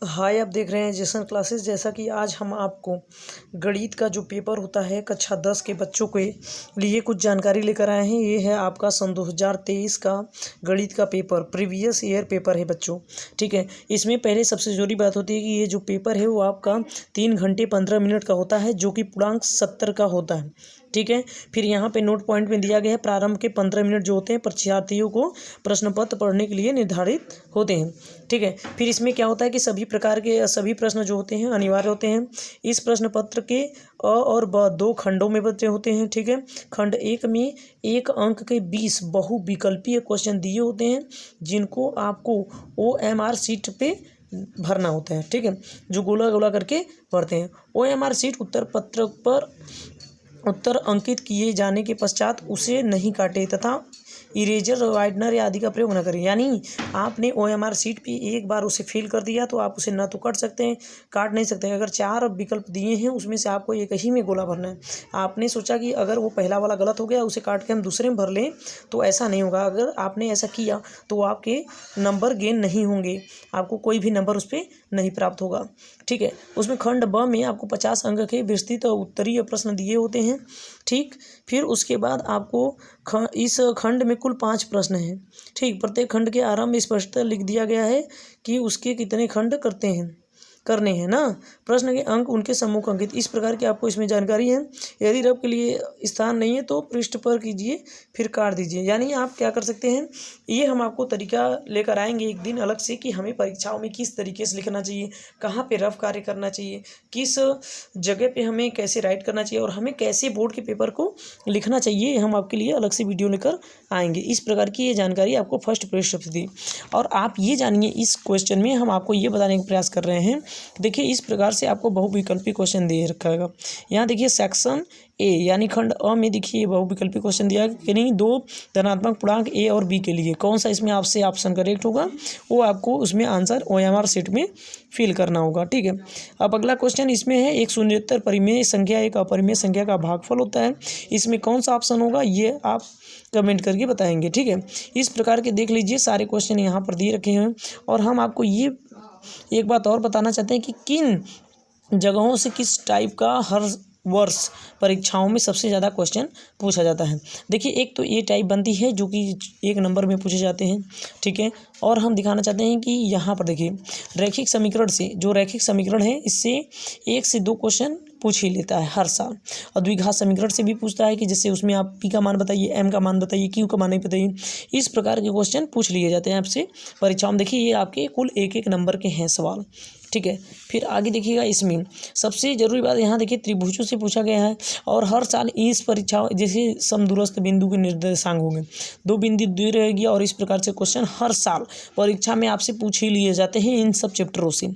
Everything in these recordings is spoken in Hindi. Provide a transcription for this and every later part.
हाय, आप देख रहे हैं जेसन क्लासेस। जैसा कि आज हम आपको गणित का जो पेपर होता है कक्षा 10 के बच्चों के लिए कुछ जानकारी लेकर आए हैं। ये है आपका सन 2023 का गणित का पेपर, प्रीवियस ईयर पेपर है बच्चों। ठीक है, इसमें पहले सबसे ज़रूरी बात होती है कि ये जो पेपर है वो आपका 3 घंटे 15 मिनट का होता है, जो कि पूर्णांक 70 का होता है। ठीक है, फिर यहाँ पे नोट पॉइंट में दिया गया है प्रारंभ के 15 मिनट जो होते हैं परीक्षार्थियों को प्रश्न पत्र पढ़ने के लिए निर्धारित होते हैं। ठीक है, फिर इसमें क्या होता है कि सभी प्रकार के सभी प्रश्न जो होते हैं अनिवार्य होते हैं। इस प्रश्न पत्र के अ और ब 2 खंडों में बचे होते हैं। ठीक है, खंड 1 में 1 अंक के 20 बहुविकल्पीय क्वेश्चन दिए होते हैं, जिनको आपको OMR शीट पे भरना होता है। ठीक है, जो गोला गोला करके भरते हैं। OMR शीट उत्तर पत्र पर उत्तर अंकित किए जाने के पश्चात उसे नहीं काटे तथा इरेजर, वाइटनर या आदि का प्रयोग न करें। यानी आपने OMR शीट पे एक बार उसे फिल कर दिया तो आप उसे ना तो काट सकते हैं, काट नहीं सकते हैं। अगर 4 विकल्प दिए हैं उसमें से आपको एक ही में गोला भरना है। आपने सोचा कि अगर वो पहला वाला गलत हो गया उसे काट के हम दूसरे में भर लें, तो ऐसा नहीं होगा। अगर आपने ऐसा किया तो आपके नंबर गेन नहीं होंगे, आपको कोई भी नंबर उस पर नहीं प्राप्त होगा। ठीक है, उसमें खंड ब में आपको 50 अंक के विस्तृत और उत्तरीय प्रश्न दिए होते हैं। ठीक, फिर उसके बाद आपको इस खंड में कुल 5 प्रश्न हैं। ठीक, प्रत्येक खंड के आरंभ में स्पष्टतः लिख दिया गया है कि उसके कितने खंड करने हैं ना। प्रश्न के अंक उनके सम्मुख अंकित, इस प्रकार की आपको इसमें जानकारी है। यदि रब के लिए स्थान नहीं है तो पृष्ठ पर कीजिए, फिर काट दीजिए। यानी आप क्या कर सकते हैं, ये हम आपको तरीका लेकर आएंगे एक दिन अलग से कि हमें परीक्षाओं में किस तरीके से लिखना चाहिए, कहाँ पे रफ कार्य करना चाहिए, किस जगह पे हमें कैसे राइट करना चाहिए और हमें कैसे बोर्ड के पेपर को लिखना चाहिए। हम आपके लिए अलग से वीडियो लेकर आएंगे। इस प्रकार की ये जानकारी आपको फर्स्ट पृष्ठ पर दी। और आप ये जानिए, इस क्वेश्चन में हम आपको ये बताने का प्रयास कर रहे हैं। देखिए, इस प्रकार से आपको बहुविकल्पी क्वेश्चन दे रखा है। यहाँ देखिए सेक्शन ए यानी खंड अ में देखिए बहुविकल्पी क्वेश्चन दिया है कि नहीं, 2 धनात्मक पूर्णांक ए और बी के लिए कौन सा इसमें आपसे ऑप्शन करेक्ट होगा, वो आपको उसमें आंसर OMR शीट में फिल करना होगा। ठीक है, अब अगला क्वेश्चन इसमें है एक शून्येतर परिमेय संख्या एक अपरिमेय संख्या का भागफल होता है। इसमें कौन सा ऑप्शन होगा ये आप कमेंट करके बताएंगे। ठीक है, इस प्रकार के देख लीजिए सारे क्वेश्चन यहाँ पर दिए रखे हैं। और हम आपको ये एक बात और बताना चाहते हैं कि किन जगहों से किस टाइप का हर वर्ष परीक्षाओं में सबसे ज़्यादा क्वेश्चन पूछा जाता है। देखिए, एक तो ये टाइप बनती है जो कि 1 नंबर में पूछे जाते हैं। ठीक है, और हम दिखाना चाहते हैं कि यहाँ पर देखिए रैखिक समीकरण से, जो रैखिक समीकरण है इससे 1 से 2 क्वेश्चन पूछ ही लेता है हर साल। और द्विघात समीकरण से भी पूछता है कि जैसे उसमें आप P का मान बताइए, M का मान बताइए, Q का मान नहीं बताइए। इस प्रकार के क्वेश्चन पूछ लिए जाते हैं आपसे परीक्षाओं में। देखिए, ये आपके कुल 1-1 नंबर के हैं सवाल। ठीक है, फिर आगे देखिएगा, इसमें सबसे जरूरी बात यहाँ देखिए त्रिभुजों से पूछा गया है। और हर साल इस परीक्षाओं जैसे समदूरस्थ बिंदु के निर्देशांक होंगे, 2 बिंदु दी रहेगी और इस प्रकार से क्वेश्चन हर साल परीक्षा में आपसे पूछ ही लिए जाते हैं इन सब चैप्टरों से।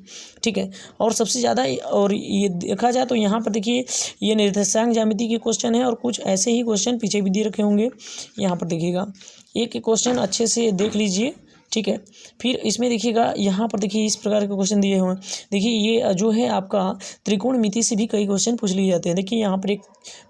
ठीक है, और सबसे ज़्यादा और ये देखा जाए तो यहाँ पर देखिए ये निर्देशांक ज्यामिति के क्वेश्चन है और कुछ ऐसे ही क्वेश्चन पीछे भी दे रखे होंगे। यहाँ पर देखिएगा एक क्वेश्चन अच्छे से देख लीजिए। ठीक है, फिर इसमें देखिएगा यहाँ पर देखिए इस प्रकार के क्वेश्चन दिए हुए हैं। देखिए, ये जो है आपका त्रिकोणमिति से भी कई क्वेश्चन पूछ लिए जाते हैं। देखिए, यहाँ पर एक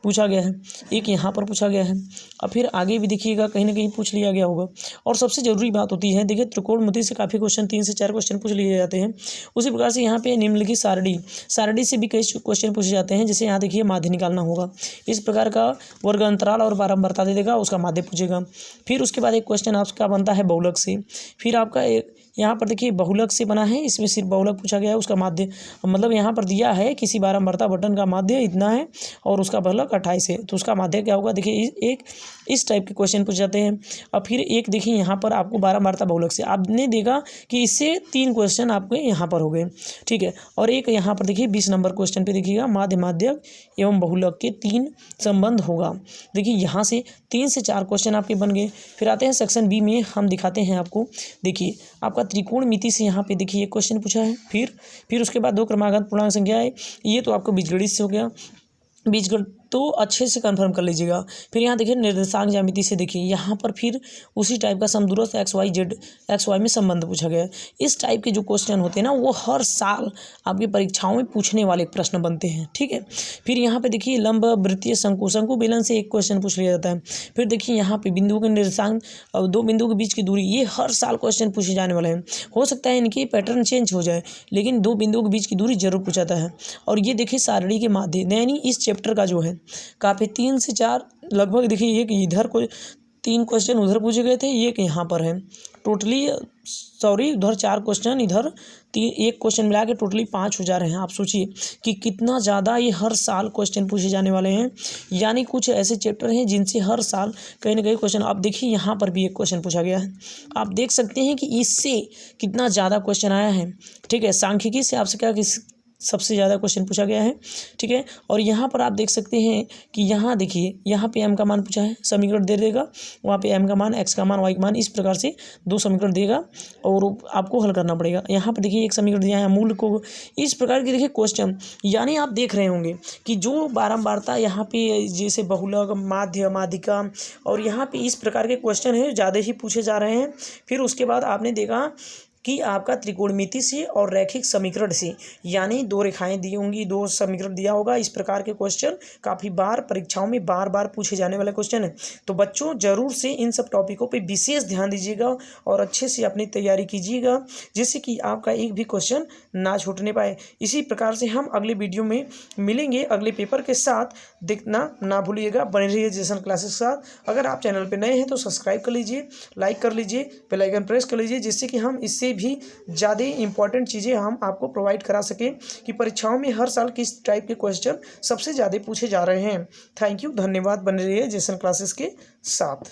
पूछा गया है, एक यहाँ पर पूछा गया है, और फिर आगे भी देखिएगा कहीं ना कहीं पूछ लिया गया होगा। और सबसे ज़रूरी बात होती है, देखिए त्रिकोणमिति से काफ़ी क्वेश्चन 3 से 4 क्वेश्चन पूछ लिए जाते हैं। उसी प्रकार से यहाँ पे निम्नलिखित सारणी से भी कई क्वेश्चन पूछे जाते हैं। जैसे यहाँ देखिए माध्य निकालना होगा, इस प्रकार का वर्ग अंतराल और बारंबारता दे देगा, उसका माध्य पूछेगा। फिर उसके बाद एक क्वेश्चन आपका बनता है बहुलक से। फिर आपका एक यहाँ पर देखिए बहुलक से बना है, इसमें सिर्फ बहुलक पूछा गया है, उसका माध्य मतलब यहाँ पर दिया है किसी बारंबारता बटन का माध्य इतना है और उसका बहुलक 28 है, तो उसका माध्य क्या होगा। देखिए एक इस टाइप के क्वेश्चन पूछ जाते हैं। और फिर एक देखिए यहाँ पर आपको बारंबारता बहुलक से आपने देखा कि इससे 3 क्वेश्चन आपके यहाँ पर हो गए। ठीक है, और एक यहाँ पर देखिए 20 नंबर क्वेश्चन पे देखिएगा माध्य माध्यक एवं बहुलक के 3 संबंध होगा। देखिए, यहाँ से 3 से 4 क्वेश्चन आपके बन गए। फिर आते हैं सेक्शन बी में, हम दिखाते हैं आपको। देखिए, आपका त्रिकोणमिति से यहाँ पे देखिए एक क्वेश्चन पूछा है। फिर उसके बाद 2 क्रमागत पूर्णांक संख्या है, ये तो आपको बीजगणित से हो गया। बीजगणित तो अच्छे से कंफर्म कर लीजिएगा। फिर यहाँ देखिए निर्देशांक ज्यामिति से देखिए यहाँ पर फिर उसी टाइप का समदूरस्थ XY में संबंध पूछा गया है। इस टाइप के जो क्वेश्चन होते हैं ना वो हर साल आपकी परीक्षाओं में पूछने वाले प्रश्न बनते हैं, ठीक है। फिर यहाँ पे देखिए लंब वृत्तीय शंकु बेलन से एक क्वेश्चन पूछ लिया जाता है। फिर देखिए यहाँ पे बिंदुओं के निर्देशांक और दो बिंदुओं के बीच की दूरी, ये हर साल क्वेश्चन पूछे जाने वाले हैं। हो सकता है इनकी पैटर्न चेंज हो जाए लेकिन दो बिंदुओं के बीच की दूरी जरूर पूछा जाता है। और ये देखिए सारणी के माध्य यानी इस चैप्टर का जो है काफ़ी 3 से 4 लगभग देखिए एक इधर को 3 क्वेश्चन उधर पूछे गए थे, एक यहाँ पर है टोटली उधर 4 क्वेश्चन इधर एक क्वेश्चन मिला के टोटली 5 हो जा रहे हैं। आप सोचिए कि कितना ज़्यादा ये हर साल क्वेश्चन पूछे जाने वाले हैं। यानी कुछ ऐसे चैप्टर हैं जिनसे हर साल कहीं ना कहीं क्वेश्चन, आप देखिए यहाँ पर भी एक क्वेश्चन पूछा गया है। आप देख सकते हैं कि इससे कितना ज़्यादा क्वेश्चन आया है, ठीक है। सांख्यिकी से आपसे क्या सबसे ज़्यादा क्वेश्चन पूछा गया है, ठीक है। और यहाँ पर आप देख सकते हैं कि यहाँ देखिए यहाँ पे m का मान पूछा है, समीकरण दे देगा, वहाँ पे m का मान, x का मान, y का मान, इस प्रकार से 2 समीकरण देगा और आपको हल करना पड़ेगा। यहाँ पे देखिए एक समीकरण दिया है मूल को, इस प्रकार के देखिए क्वेश्चन। यानी आप देख रहे होंगे कि जो बारंबारता यहाँ पे जैसे बहुलक, माध्य, माध्यिका और यहाँ पे इस प्रकार के क्वेश्चन है ज़्यादा ही पूछे जा रहे हैं। फिर उसके बाद आपने देखा कि आपका त्रिकोणमिति से और रैखिक समीकरण से, यानी 2 रेखाएं दी होंगी, 2 समीकरण दिया होगा। इस प्रकार के क्वेश्चन काफ़ी बार परीक्षाओं में बार पूछे जाने वाले क्वेश्चन है। तो बच्चों ज़रूर से इन सब टॉपिकों पे विशेष ध्यान दीजिएगा और अच्छे से अपनी तैयारी कीजिएगा जिससे कि आपका एक भी क्वेश्चन ना छूटने पाए। इसी प्रकार से हम अगले वीडियो में मिलेंगे अगले पेपर के साथ। देखना ना भूलिएगा, बने रहिए जेसन क्लासेस के साथ। अगर आप चैनल पर नए हैं तो सब्सक्राइब कर लीजिए, लाइक कर लीजिए, बेल आइकन प्रेस कर लीजिए जिससे कि हम इससे भी ज़्यादा इंपॉर्टेंट चीज़ें हम आपको प्रोवाइड करा सकें कि परीक्षाओं में हर साल किस टाइप के क्वेश्चन सबसे ज़्यादा पूछे जा रहे हैं। थैंक यू, धन्यवाद। बने रहिए जेसन क्लासेस के साथ।